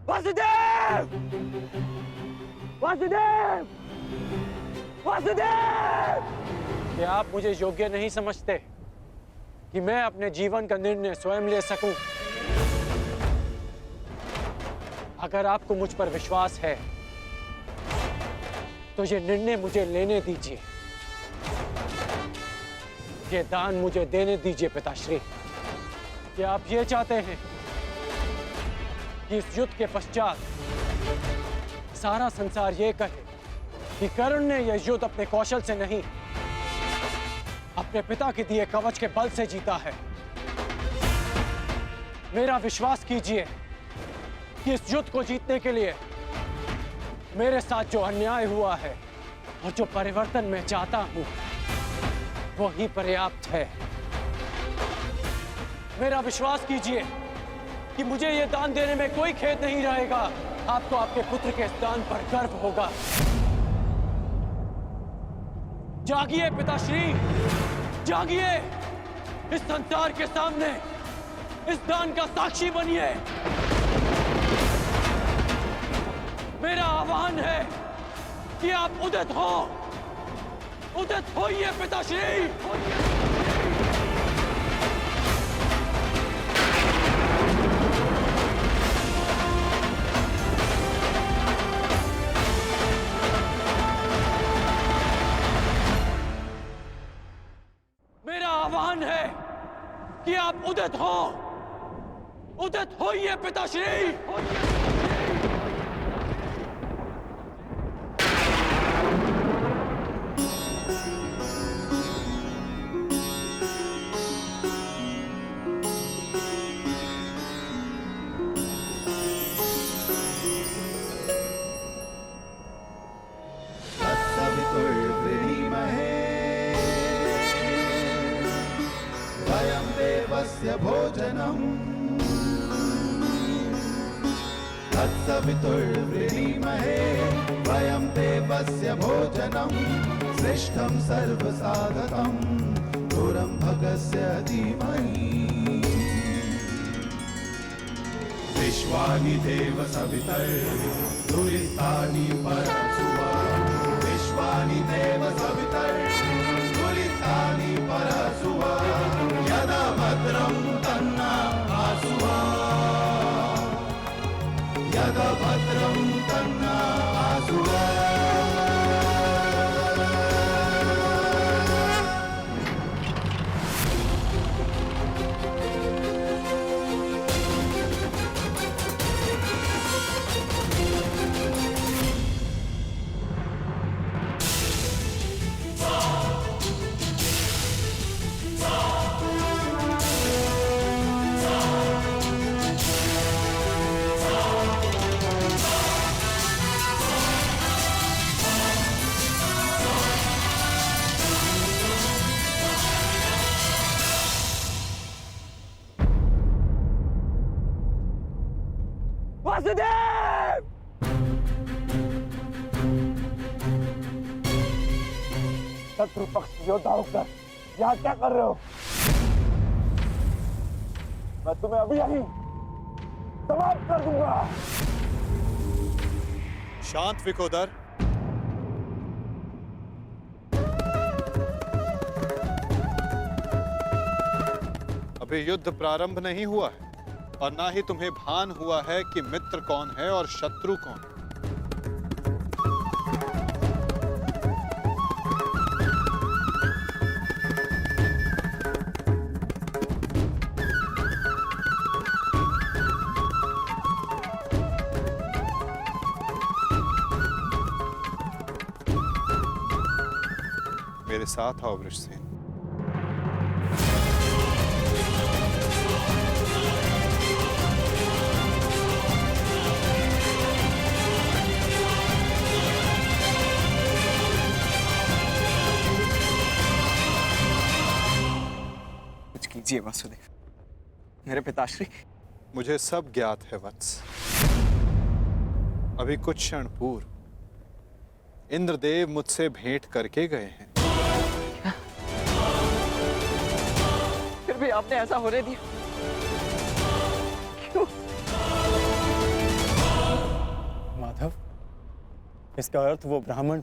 वासुदेव! वासुदेव! वासुदेव! क्या आप मुझे योग्य नहीं समझते कि मैं अपने जीवन का निर्णय स्वयं ले सकूं? अगर आपको मुझ पर विश्वास है तो ये निर्णय मुझे लेने दीजिए, ये दान मुझे देने दीजिए पिताश्री। क्या आप ये चाहते हैं कि इस युद्ध के पश्चात सारा संसार ये कहे कि कर्ण ने यह युद्ध अपने कौशल से नहीं, अपने पिता के दिए कवच के बल से जीता है? मेरा विश्वास कीजिए कि इस युद्ध को जीतने के लिए मेरे साथ जो अन्याय हुआ है और जो परिवर्तन मैं चाहता हूं वो ही पर्याप्त है। मेरा विश्वास कीजिए कि मुझे यह दान देने में कोई खेद नहीं रहेगा। आपको आपके पुत्र के इस दान पर गर्व होगा। जागिए पिताश्री, जागिए, इस संसार के सामने इस दान का साक्षी बनिए। मेरा आह्वान है कि आप उदित हो, उदित होइए पिताश्री। मेरा आह्वान है कि आप उदित हो, उदित होइए पिताश्री। भोजनम् तत्सवितुर्वृणीमहे वयं देवस्य भोजनं श्रेष्ठं सर्वसाधकं दूरं भगस्य धीमहि विश्वानि देव सवितर्दुरितानि परशुवा विश्वानि देव सवितर्दुरितानि परशुवा यदा भद्रं तन्ना आसुवा यदा भद्रं तन्ना आसुवा। वासुदेव! शत्रु पक्ष योद्धा होकर यहाँ क्या कर रहे हो? मैं तुम्हें अभी यहीं समाप्त कर दूंगा। शांत विकोदर, अभी युद्ध प्रारंभ नहीं हुआ है और ना ही तुम्हें भान हुआ है कि मित्र कौन है और शत्रु कौन है। मेरे साथ आओ वृषसेन। कीजिए वासुदेव, मेरे पिताश्री। मुझे सब ज्ञात है वत्स। अभी कुछ क्षण पूर्व इंद्रदेव मुझसे भेंट करके गए हैं। क्या? फिर भी आपने ऐसा होने दिया क्यों? इसका अर्थ वो ब्राह्मण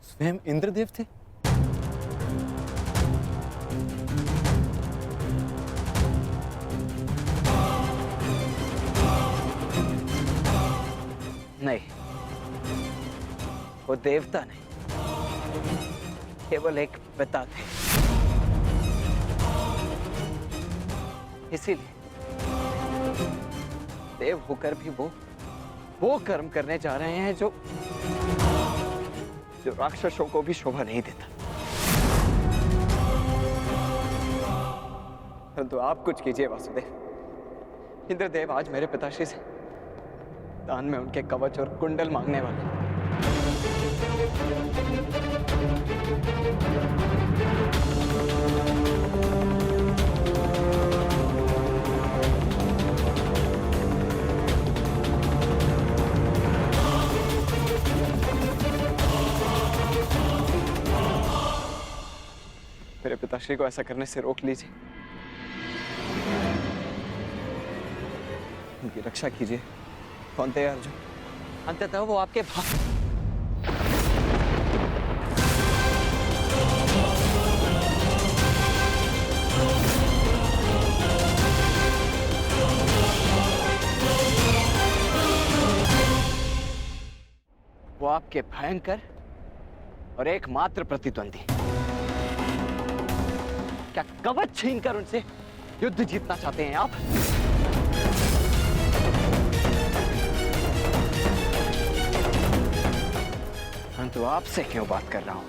स्वयं इंद्रदेव थे। नहीं, वो देवता नहीं, केवल एक पिता थे। इसीलिए देव होकर भी वो कर्म करने जा रहे हैं जो राक्षसों को भी शोभा नहीं देता। परंतु आप कुछ कीजिए वासुदेव। इंद्रदेव आज मेरे पिताश्री से दान में उनके कवच और कुंडल मांगने वाले हैं। मेरे पिताश्री को ऐसा करने से रोक लीजिए, उनकी रक्षा कीजिए। कौन थे अर्जुन? अंततः वो आपके वो आपके भयंकर और एकमात्र प्रतिद्वंदी। क्या कवच छीनकर उनसे युद्ध जीतना चाहते हैं आप? परंतु आपसे क्यों बात कर रहा हूं?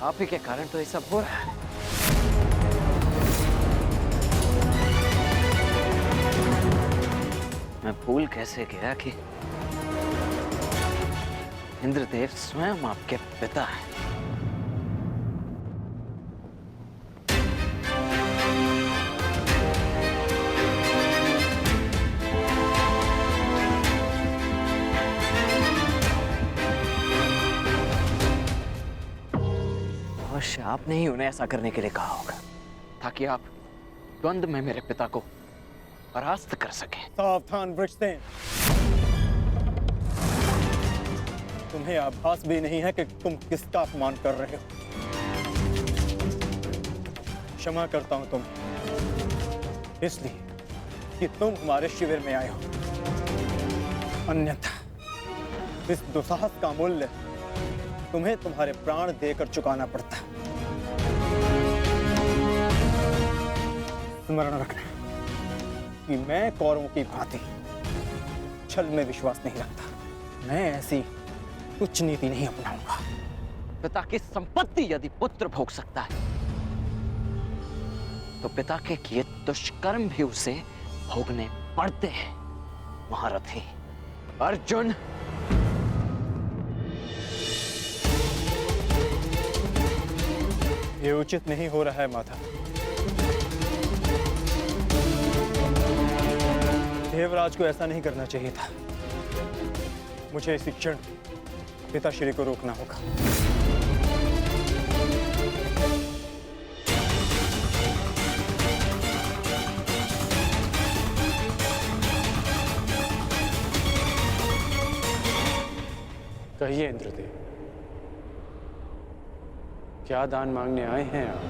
आप ही के कारण तो ये सब हो रहा है। मैं भूल कैसे गया कि इंद्रदेव स्वयं आपके पिता हैं। अवश्य आपने ही उन्हें ऐसा करने के लिए कहा होगा, ताकि आप द्वंद्व में मेरे पिता को परास्त कर सकें। सावधान वृक्षसेन, तुम्हें आभास भी नहीं है कि तुम किसका अपमान कर रहे हो। क्षमा करता हूं तुम, इसलिए कि तुम हमारे शिविर में आए हो। अन्यथा इस दुस्साहस का मूल्य तुम्हें तुम्हारे प्राण देकर चुकाना पड़ता। स्मरण रखना कि मैं कौरवों की भांति छल में विश्वास नहीं रखता। मैं ऐसी कुछ नीति नहीं अपनाऊंगा। पिता की संपत्ति यदि पुत्र भोग सकता है, तो पिता के किए दुष्कर्म भी उसे भोगने पड़ते हैं। महारथी अर्जुन, ये उचित नहीं हो रहा है माता। देवराज को ऐसा नहीं करना चाहिए था। मुझे इसी क्षण पिताश्री को रोकना होगा। कहिए इंद्रदेव, क्या दान मांगने आए हैं आप?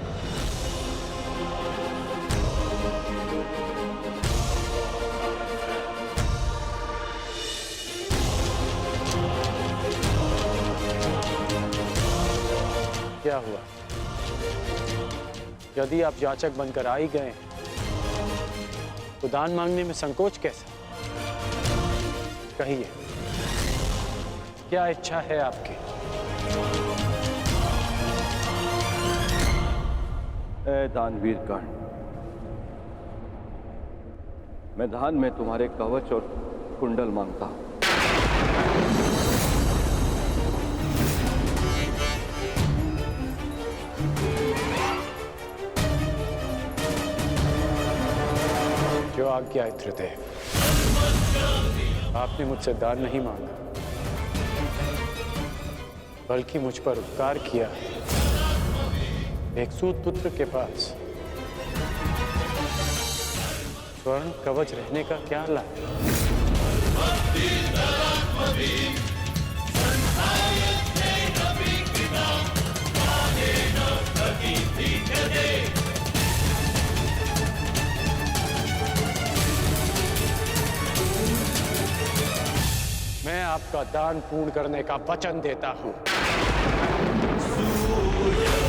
क्या हुआ? यदि आप याचक बनकर आ ही गए तो दान मांगने में संकोच कैसा? कहिए, क्या इच्छा है आपकी? ए दानवीर कर्ण, मैं दान में तुम्हारे कवच और कुंडल मांगता हूं। जो आज्ञा इंद्रदेव। आपने मुझसे दान नहीं मांगा, बल्कि मुझ पर उपकार किया। एक सूत पुत्र के पास स्वर्ण कवच रहने का क्या लाभ? मैं आपका दान पूर्ण करने का वचन देता हूं। सूर्य